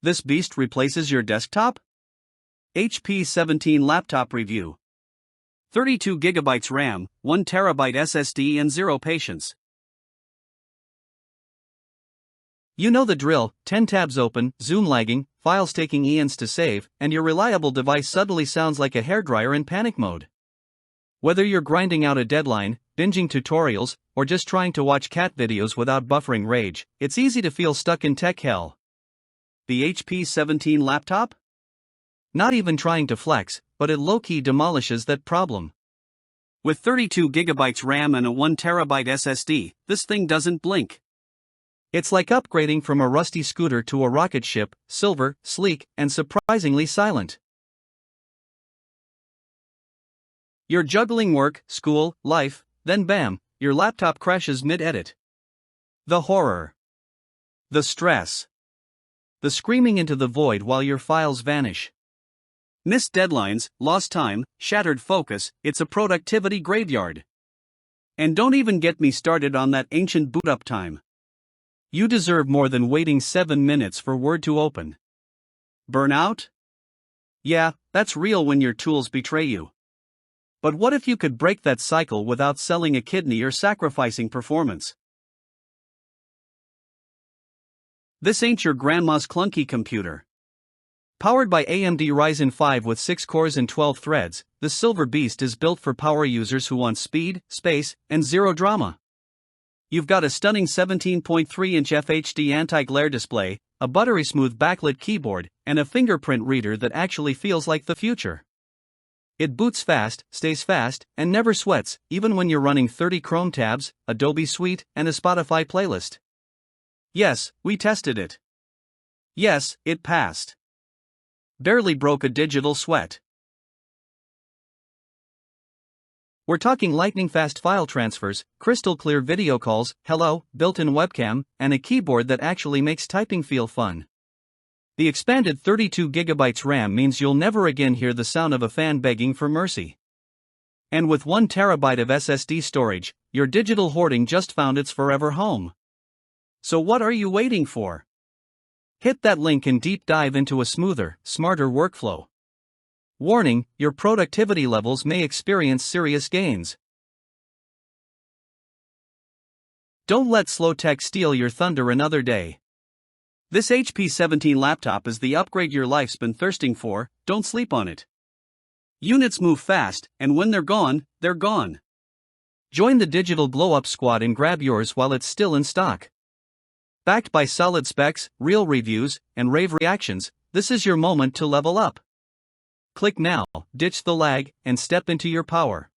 This beast replaces your desktop? HP 17 laptop review. 32GB RAM, 1TB SSD and zero patience. You know the drill: 10 tabs open, zoom lagging, files taking eons to save, and your reliable device suddenly sounds like a hairdryer in panic mode. Whether you're grinding out a deadline, binging tutorials, or just trying to watch cat videos without buffering rage, it's easy to feel stuck in tech hell. The HP 17 laptop? Not even trying to flex, but it low-key demolishes that problem. With 32GB RAM and a 1TB SSD, this thing doesn't blink. It's like upgrading from a rusty scooter to a rocket ship, silver, sleek, and surprisingly silent. You're juggling work, school, life, then bam, your laptop crashes mid-edit. The horror. The stress. The screaming into the void while your files vanish. Missed deadlines, lost time, shattered focus, it's a productivity graveyard. And don't even get me started on that ancient boot-up time. You deserve more than waiting 7 minutes for Word to open. Burnout? Yeah, that's real when your tools betray you. But what if you could break that cycle without selling a kidney or sacrificing performance? This ain't your grandma's clunky computer. Powered by AMD Ryzen 5 with 6 cores and 12 threads, the Silver Beast is built for power users who want speed, space, and zero drama. You've got a stunning 17.3-inch FHD anti-glare display, a buttery-smooth backlit keyboard, and a fingerprint reader that actually feels like the future. It boots fast, stays fast, and never sweats, even when you're running 30 Chrome tabs, Adobe Suite, and a Spotify playlist. Yes, we tested it. Yes, it passed. Barely broke a digital sweat. We're talking lightning-fast file transfers, crystal-clear video calls, hello, built-in webcam, and a keyboard that actually makes typing feel fun. The expanded 32GB RAM means you'll never again hear the sound of a fan begging for mercy. And with 1TB of SSD storage, your digital hoarding just found its forever home. So what are you waiting for? Hit that link and deep dive into a smoother, smarter workflow. Warning, your productivity levels may experience serious gains. Don't let slow tech steal your thunder another day. This HP 17 laptop is the upgrade your life's been thirsting for. Don't sleep on it. Units move fast, and when they're gone, they're gone. Join the digital glow-up squad and grab yours while it's still in stock. Backed by solid specs, real reviews, and rave reactions, this is your moment to level up. Click now, ditch the lag, and step into your power.